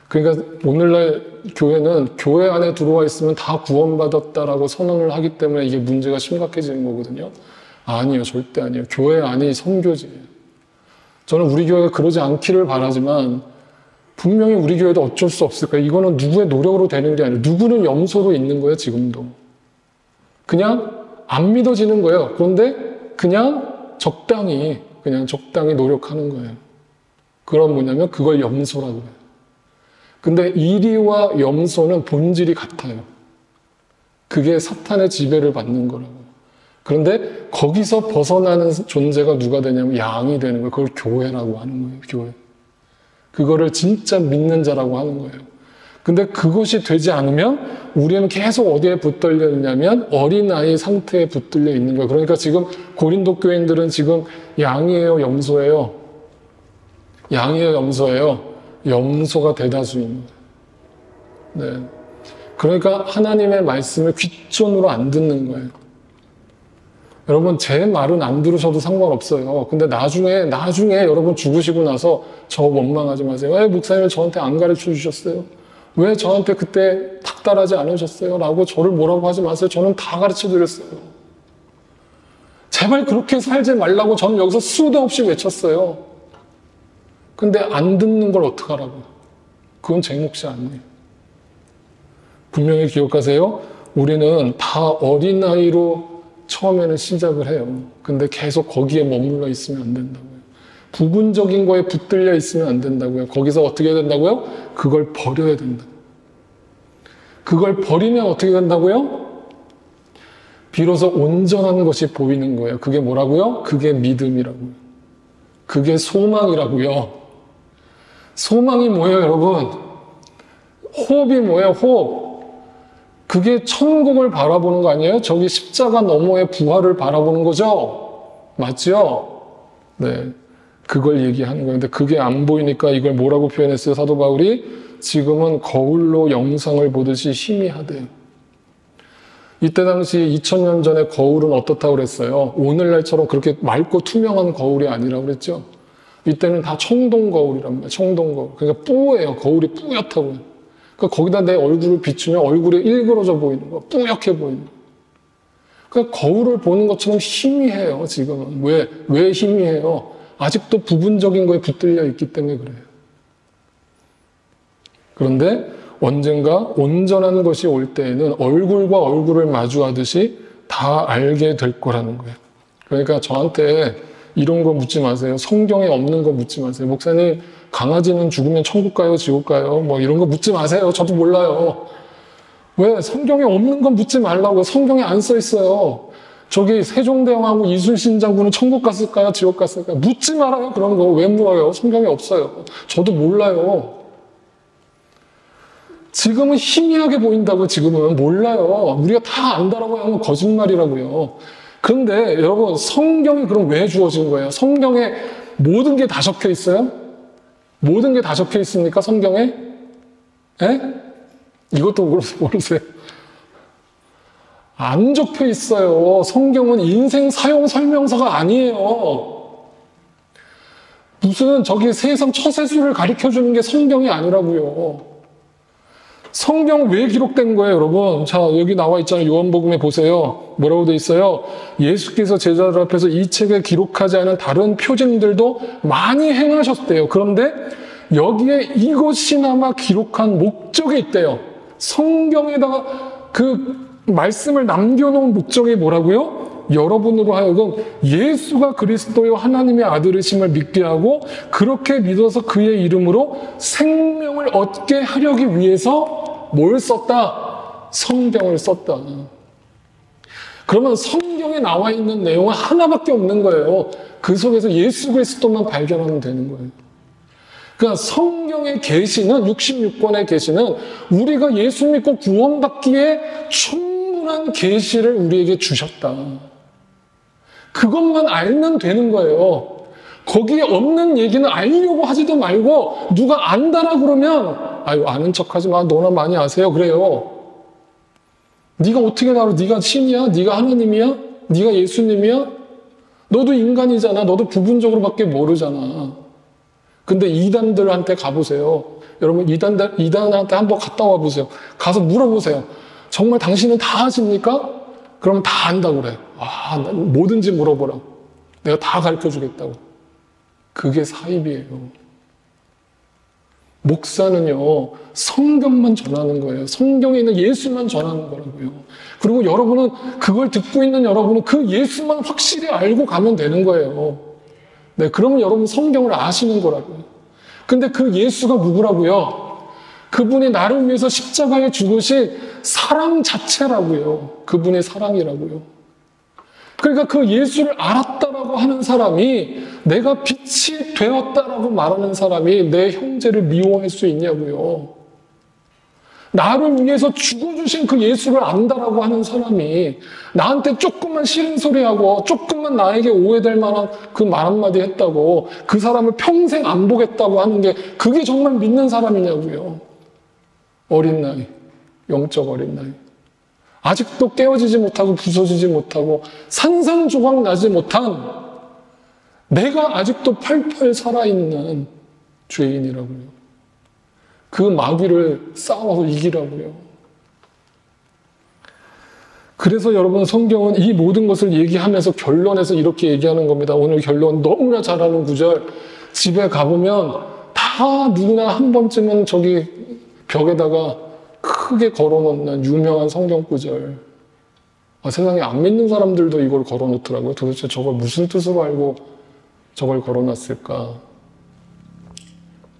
그러니까 오늘날 교회는 교회 안에 들어와 있으면 다 구원받았다라고 선언을 하기 때문에 이게 문제가 심각해지는 거거든요. 아니요. 절대 아니에요. 교회 안이 선교지예요. 저는 우리 교회가 그러지 않기를 바라지만 분명히 우리 교회도 어쩔 수 없을 거예요. 이거는 누구의 노력으로 되는 게 아니에요. 누구는 염소로 있는 거예요. 지금도. 그냥 안 믿어지는 거예요. 그런데 그냥 적당히 노력하는 거예요. 그럼 뭐냐면 그걸 염소라고 해요. 근데 이리와 염소는 본질이 같아요. 그게 사탄의 지배를 받는 거라고요. 그런데 거기서 벗어나는 존재가 누가 되냐면 양이 되는 거예요. 그걸 교회라고 하는 거예요. 교회. 그거를 진짜 믿는 자라고 하는 거예요. 근데 그것이 되지 않으면 우리는 계속 어디에 붙들려 있냐면 어린아이 상태에 붙들려 있는 거예요. 그러니까 지금 고린도 교인들은 지금 양이에요, 염소예요? 양이에요, 염소예요? 염소가 대다수입니다. 네. 그러니까 하나님의 말씀을 귀천으로 안 듣는 거예요. 여러분, 제 말은 안 들으셔도 상관없어요. 근데 나중에 여러분 죽으시고 나서 저 원망하지 마세요. 왜 목사님을 저한테 안 가르쳐 주셨어요? 왜 저한테 그때 탁달하지 않으셨어요? 라고 저를 뭐라고 하지 마세요. 저는 다 가르쳐 드렸어요. 제발 그렇게 살지 말라고 저는 여기서 수도 없이 외쳤어요. 근데 안 듣는 걸 어떡하라고. 그건 제 몫이 아니에요. 분명히 기억하세요. 우리는 다 어린아이로 처음에는 시작을 해요. 근데 계속 거기에 머물러 있으면 안 된다고요. 부분적인 거에 붙들려 있으면 안 된다고요. 거기서 어떻게 해야 된다고요? 그걸 버려야 된다. 그걸 버리면 어떻게 된다고요? 비로소 온전한 것이 보이는 거예요. 그게 뭐라고요? 그게 믿음이라고요. 그게 소망이라고요. 소망이 뭐예요, 여러분? 호흡이 뭐예요, 호흡? 그게 천국을 바라보는 거 아니에요? 저기 십자가 너머의 부활을 바라보는 거죠? 맞죠? 네. 그걸 얘기하는 거예요. 근데 그게 안 보이니까 이걸 뭐라고 표현했어요, 사도 바울이? 지금은 거울로 영상을 보듯이 희미하대요. 이때 당시 2000년 전에 거울은 어떻다고 그랬어요? 오늘날처럼 그렇게 맑고 투명한 거울이 아니라고 그랬죠? 이때는 다 청동 거울이란 말이에요. 청동 거울. 그러니까 뿌예요. 거울이 뿌옇다고요. 그러니까 거기다 내 얼굴을 비추면 얼굴이 일그러져 보이는 거, 뿌옇게 보이는 거. 그러니까 거울을 보는 것처럼 희미해요, 지금은. 왜 희미해요? 아직도 부분적인 거에 붙들려 있기 때문에 그래요. 그런데 언젠가 온전한 것이 올 때에는 얼굴과 얼굴을 마주하듯이 다 알게 될 거라는 거예요. 그러니까 저한테 이런 거 묻지 마세요. 성경에 없는 거 묻지 마세요. 목사님, 강아지는 죽으면 천국 가요, 지옥 가요? 뭐 이런 거 묻지 마세요. 저도 몰라요. 왜? 성경에 없는 건 묻지 말라고요. 성경에 안 써 있어요. 저기 세종대왕하고 이순신 장군은 천국 갔을까요? 지옥 갔을까요? 묻지 말아요. 그런 거. 왜 물어요? 성경에 없어요. 저도 몰라요. 지금은 희미하게 보인다고요. 지금은 몰라요. 우리가 다 안다라고 하면 거짓말이라고요. 그런데 여러분, 성경이 그럼 왜 주어진 거예요? 성경에 모든 게 다 적혀 있어요? 모든 게 다 적혀 있습니까? 성경에? 에? 이것도 모르세요? 안 적혀 있어요. 성경은 인생 사용 설명서가 아니에요. 무슨 저기 세상 처세술을 가르쳐 주는 게 성경이 아니라고요. 성경 왜 기록된 거예요, 여러분? 자, 여기 나와 있잖아요. 요한복음에 보세요. 뭐라고 돼 있어요? 예수께서 제자들 앞에서 이 책에 기록하지 않은 다른 표징들도 많이 행하셨대요. 그런데 여기에 이것이나마 기록한 목적이 있대요. 성경에다가 그 말씀을 남겨놓은 목적이 뭐라고요? 여러분으로 하여금 예수가 그리스도요 하나님의 아들이심을 믿게 하고 그렇게 믿어서 그의 이름으로 생명을 얻게 하려기 위해서 뭘 썼다? 성경을 썼다. 그러면 성경에 나와 있는 내용은 하나밖에 없는 거예요. 그 속에서 예수 그리스도만 발견하면 되는 거예요. 그러니까 성경의 계시는 66권의 계시는 우리가 예수 믿고 구원받기에 충분한 계시를 우리에게 주셨다. 그것만 알면 되는 거예요. 거기에 없는 얘기는 알려고 하지도 말고 누가 안다라 그러면 아유 아는 척하지 마. 너나 많이 아세요. 그래요. 네가 어떻게 알아? 네가 신이야? 네가 하나님이야? 네가 예수님이야? 너도 인간이잖아. 너도 부분적으로밖에 모르잖아. 근데 이단들한테 가보세요. 여러분 이단한테 한번 갔다 와보세요. 가서 물어보세요. 정말 당신은 다 아십니까? 그러면 다 안다고 그래. 아, 뭐든지 물어보라. 내가 다 가르쳐주겠다고. 그게 사입이에요. 목사는요, 성경만 전하는 거예요. 성경에 있는 예수만 전하는 거라고요. 그리고 여러분은, 그걸 듣고 있는 여러분은 그 예수만 확실히 알고 가면 되는 거예요. 네, 그러면 여러분 성경을 아시는 거라고요. 근데 그 예수가 누구라고요? 그분이 나를 위해서 십자가에 죽으신 사랑 자체라고요. 그분의 사랑이라고요. 그러니까 그 예수를 알았다라고 하는 사람이 내가 빛이 되었다라고 말하는 사람이 내 형제를 미워할 수 있냐고요. 나를 위해서 죽어주신 그 예수를 안다라고 하는 사람이 나한테 조금만 싫은 소리하고 조금만 나에게 오해될 만한 그 말 한마디 했다고 그 사람을 평생 안 보겠다고 하는 게 그게 정말 믿는 사람이냐고요. 어린 나이, 영적 어린 나이. 아직도 깨어지지 못하고 부서지지 못하고 산산조각 나지 못한 내가 아직도 펄펄 살아있는 죄인이라고요. 그 마귀를 싸워서 이기라고요. 그래서 여러분 성경은 이 모든 것을 얘기하면서 결론에서 이렇게 얘기하는 겁니다. 오늘 결론 너무나 잘 아는 구절. 집에 가보면 다 누구나 한 번쯤은 저기 벽에다가 크게 걸어놓는 유명한 성경 구절. 세상에 안 믿는 사람들도 이걸 걸어놓더라고요. 도대체 저걸 무슨 뜻으로 알고 저걸 걸어놨을까?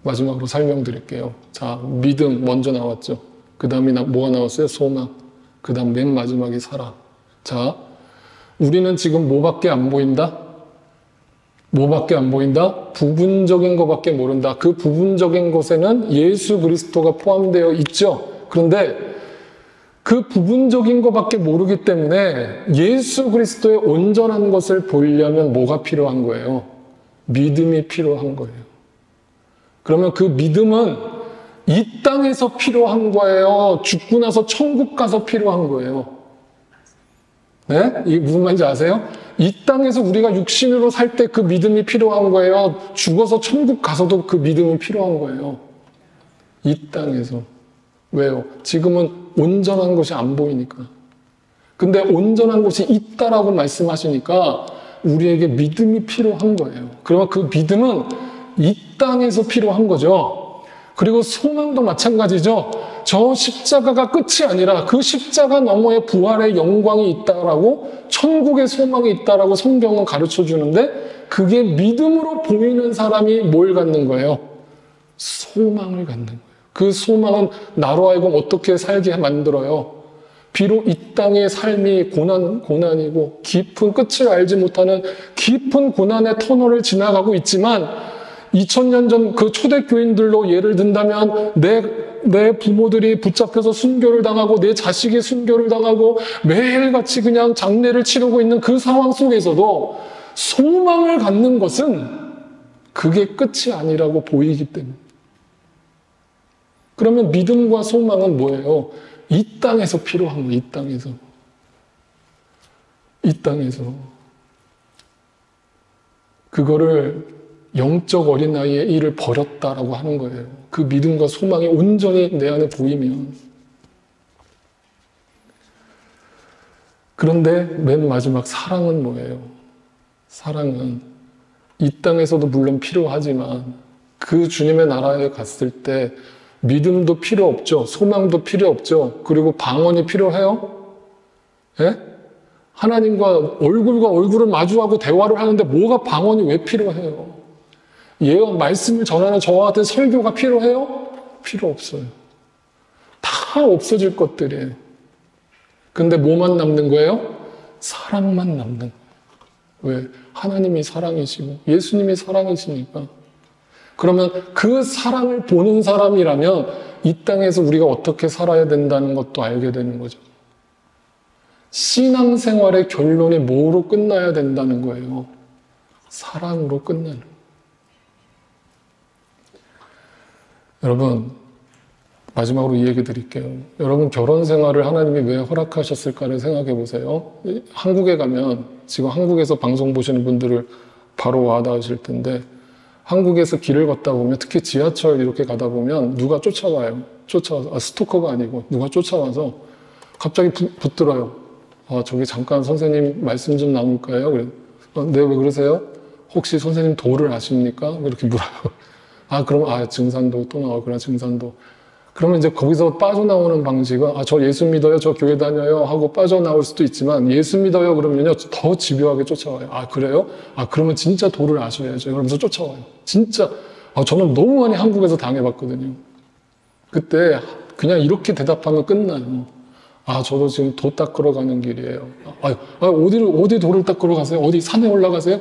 마지막으로 설명드릴게요. 자, 믿음 먼저 나왔죠. 그 다음에 뭐가 나왔어요? 소망. 그 다음 맨 마지막이 사랑. 자, 우리는 지금 뭐밖에 안 보인다? 뭐밖에 안 보인다? 부분적인 것밖에 모른다. 그 부분적인 것에는 예수 그리스도가 포함되어 있죠. 그런데 그 부분적인 것밖에 모르기 때문에 예수 그리스도의 온전한 것을 보려면 뭐가 필요한 거예요? 믿음이 필요한 거예요. 그러면 그 믿음은 이 땅에서 필요한 거예요? 죽고 나서 천국 가서 필요한 거예요? 네? 이게 무슨 말인지 아세요? 이 땅에서 우리가 육신으로 살 때 그 믿음이 필요한 거예요? 죽어서 천국 가서도 그 믿음이 필요한 거예요? 이 땅에서. 왜요? 지금은 온전한 것이 안 보이니까. 근데 온전한 것이 있다라고 말씀하시니까 우리에게 믿음이 필요한 거예요. 그러면 그 믿음은 이 땅에서 필요한 거죠. 그리고 소망도 마찬가지죠. 저 십자가가 끝이 아니라 그 십자가 너머에 부활의 영광이 있다라고 천국의 소망이 있다라고 성경은 가르쳐 주는데 그게 믿음으로 보이는 사람이 뭘 갖는 거예요? 소망을 갖는 거예요. 그 소망은 나로 하여금 어떻게 살게 만들어요? 비록 이 땅의 삶이 고난이고 깊은 끝을 알지 못하는 깊은 고난의 터널을 지나가고 있지만 2000년 전 그 초대교인들로 예를 든다면 내 부모들이 붙잡혀서 순교를 당하고 내 자식이 순교를 당하고 매일같이 그냥 장례를 치르고 있는 그 상황 속에서도 소망을 갖는 것은 그게 끝이 아니라고 보이기 때문에. 그러면 믿음과 소망은 뭐예요? 이 땅에서 필요한 거예요. 이 땅에서. 이 땅에서. 그거를 영적 어린아이의 일을 버렸다라고 하는 거예요. 그 믿음과 소망이 온전히 내 안에 보이면. 그런데 맨 마지막 사랑은 뭐예요? 사랑은 이 땅에서도 물론 필요하지만 그 주님의 나라에 갔을 때 믿음도 필요 없죠. 소망도 필요 없죠. 그리고 방언이 필요해요? 예? 하나님과 얼굴과 얼굴을 마주하고 대화를 하는데 뭐가 방언이 왜 필요해요? 예언, 말씀을 전하는 저와 같은 설교가 필요해요? 필요 없어요. 다 없어질 것들이에요. 근데 뭐만 남는 거예요? 사랑만 남는 거예요. 왜? 하나님이 사랑이시고 예수님이 사랑이시니까. 그러면 그 사랑을 보는 사람이라면 이 땅에서 우리가 어떻게 살아야 된다는 것도 알게 되는 거죠. 신앙생활의 결론이 뭐로 끝나야 된다는 거예요? 사랑으로 끝나는 거예요. 여러분, 마지막으로 이 얘기 드릴게요. 여러분, 결혼 생활을 하나님이 왜 허락하셨을까를 생각해 보세요. 한국에 가면, 지금 한국에서 방송 보시는 분들을 바로 와닿으실 텐데, 한국에서 길을 걷다 보면, 특히 지하철 이렇게 가다 보면 누가 쫓아와요. 쫓아와서, 스토커가 아니고 누가 쫓아와서 갑자기 붙들어요. 저기 잠깐 선생님 말씀 좀 나눌까요? 그래. 네, 왜 그러세요? 혹시 선생님 도를 아십니까? 이렇게 물어요. 그럼, 증산도 또 나와. 그래, 증산도. 그러면 이제 거기서 빠져나오는 방식은, 저 예수 믿어요, 저 교회 다녀요 하고 빠져나올 수도 있지만, 예수 믿어요 그러면요, 더 집요하게 쫓아와요. 그래요? 그러면 진짜 도를 아셔야죠. 그러면서 쫓아와요. 진짜, 저는 너무 많이 한국에서 당해봤거든요. 그때 그냥 이렇게 대답하면 끝나요. 저도 지금 도 닦으러 가는 길이에요. 어디 도를 닦으러 가세요? 어디 산에 올라가세요?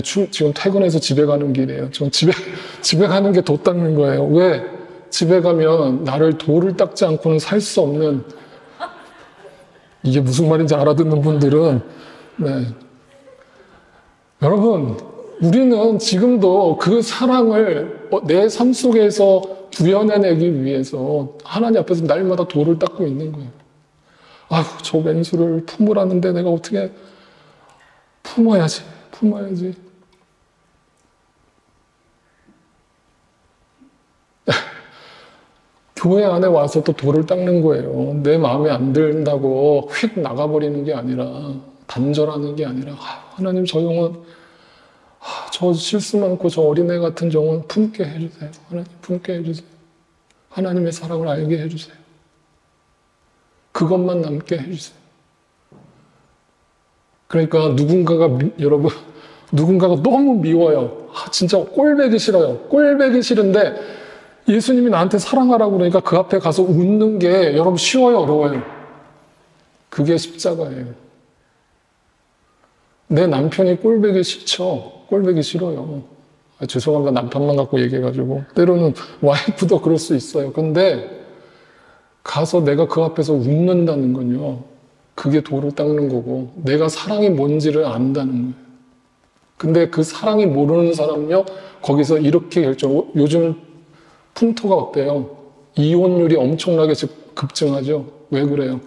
지금 퇴근해서 집에 가는 길이에요. 지금 집에 가는 게 도 닦는 거예요. 왜? 집에 가면 나를 도를 닦지 않고는 살 수 없는, 이게 무슨 말인지 알아듣는 분들은, 네. 여러분, 우리는 지금도 그 사랑을 내 삶 속에서 구현해내기 위해서 하나님 앞에서 날마다 도를 닦고 있는 거예요. 저 왼수를 품으라는데 내가 어떻게 품어야지. 교회 안에 와서 또 도를 닦는 거예요. 내 마음에 안 든다고 휙 나가버리는 게 아니라, 단절하는 게 아니라, 하나님 저 영혼, 저 실수 많고 저 어린애 같은 영혼 품게 해주세요. 하나님 품게 해주세요. 하나님의 사랑을 알게 해주세요. 그것만 남게 해주세요. 그러니까 여러분, 누군가가 너무 미워요. 진짜 꼴배기 싫어요. 꼴배기 싫은데 예수님이 나한테 사랑하라고 그러니까 그 앞에 가서 웃는 게 여러분 쉬워요, 어려워요? 그게 십자가예요. 내 남편이 꼴배기 싫죠? 꼴배기 싫어요. 죄송합니다. 남편만 갖고 얘기해가지고. 때로는 와이프도 그럴 수 있어요. 근데 가서 내가 그 앞에서 웃는다는 건요, 그게 도를 닦는 거고, 내가 사랑이 뭔지를 안다는 거예요. 근데 그 사랑이 모르는 사람은요, 거기서 이렇게 요즘 풍토가 어때요? 이혼율이 엄청나게 급증하죠? 왜 그래요?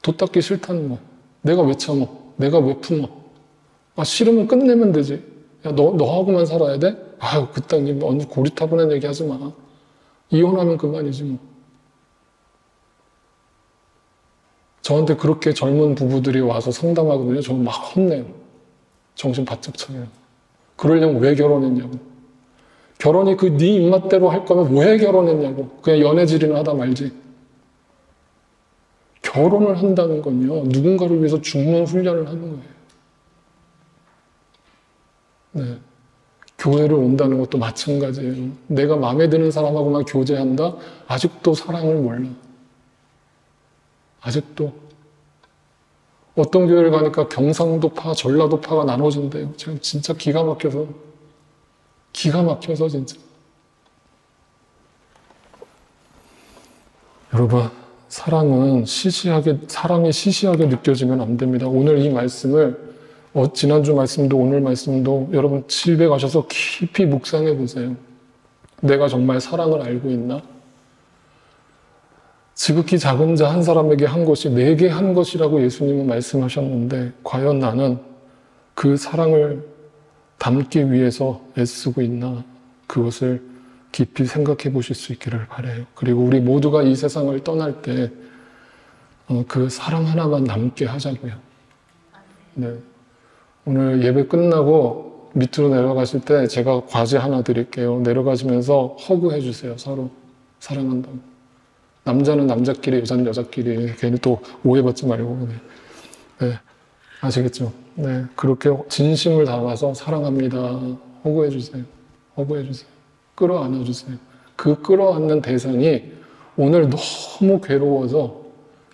도 닦기 싫다는 거야. 내가 왜 참어? 내가 왜 품어? 싫으면 끝내면 되지. 너하고만 살아야 돼? 그딴 고리타분한 얘기 하지 마. 이혼하면 그만이지 뭐. 저한테 그렇게 젊은 부부들이 와서 상담하거든요. 저 막 혼내요. 정신 바짝 차려요. 그러려면 왜 결혼했냐고. 결혼이 네 입맛대로 할 거면 왜 결혼했냐고. 그냥 연애질이나 하다 말지. 결혼을 한다는 건요, 누군가를 위해서 죽는 훈련을 하는 거예요. 네. 교회를 온다는 것도 마찬가지예요. 내가 마음에 드는 사람하고만 교제한다? 아직도 사랑을 몰라. 아직도. 어떤 교회를 가니까 경상도파, 전라도파가 나눠진대요. 제가 진짜 기가 막혀서 진짜. 여러분, 사랑이 시시하게 느껴지면 안 됩니다. 오늘 이 말씀을, 지난주 말씀도 오늘 말씀도 여러분 집에 가셔서 깊이 묵상해 보세요. 내가 정말 사랑을 알고 있나? 지극히 작은 자 한 사람에게 한 것이 내게 한 것이라고 예수님은 말씀하셨는데, 과연 나는 그 사랑을 담기 위해서 애쓰고 있나? 그것을 깊이 생각해 보실 수 있기를 바라요. 그리고 우리 모두가 이 세상을 떠날 때 그 사랑 하나만 남게 하자고요. 네. 오늘 예배 끝나고 밑으로 내려가실 때 제가 과제 하나 드릴게요. 내려가시면서 허그해 주세요. 서로 사랑한다고. 남자는 남자끼리, 여자는 여자끼리. 괜히 또 오해받지 말고. 네. 아시겠죠? 네. 그렇게 진심을 담아서 사랑합니다. 허그해 주세요. 허그해 주세요. 끌어안아 주세요. 그 끌어안는 대상이 오늘 너무 괴로워서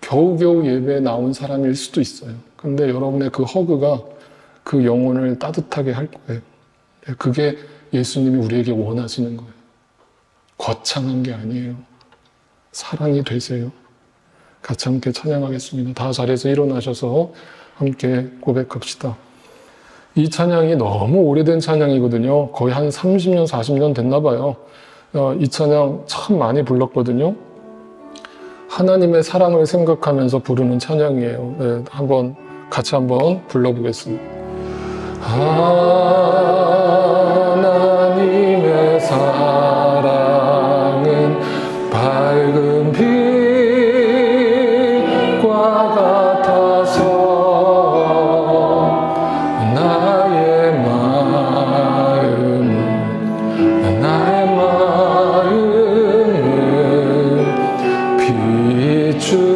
겨우겨우 예배에 나온 사람일 수도 있어요. 근데 여러분의 그 허그가 그 영혼을 따뜻하게 할 거예요. 그게 예수님이 우리에게 원하시는 거예요. 거창한 게 아니에요. 사랑이 되세요. 같이 함께 찬양하겠습니다. 다 자리에서 일어나셔서 함께 고백합시다. 이 찬양이 너무 오래된 찬양이거든요. 거의 한 30년, 40년 됐나 봐요. 이 찬양 참 많이 불렀거든요. 하나님의 사랑을 생각하면서 부르는 찬양이에요. 네, 같이 한번 불러보겠습니다. 하나님의 사랑은 밝은 빛과 같아서 나의 마음을 비추이시고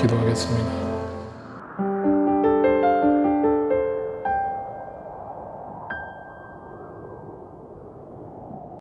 기도하겠습니다.